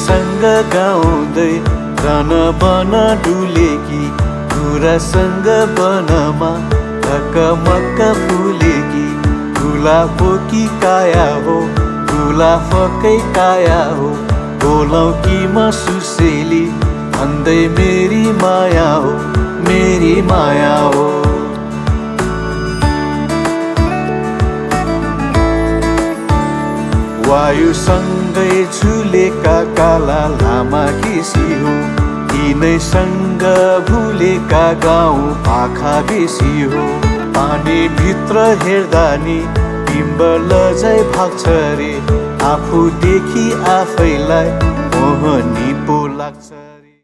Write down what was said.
तिमीसँग गाउँदै रन बन डुलेकी कुरासँग बनमा ढकमक्क फुलेकी गुलाबो कि काया हो गुलाफकै काया हो बोलौँ कि म सुसेली भन्दै मेरी माया हो मेरी माया हो। वायुसँगै झुलेका काला लामा केसी हो यिनैसँग भुलेका गाउँ पाखा बेसी हो। पानीभित्र हेर्दा नि बिम्ब लजै भाग्छ रे आफूदेखि आफैलाई मोहनी पो लाग्छ।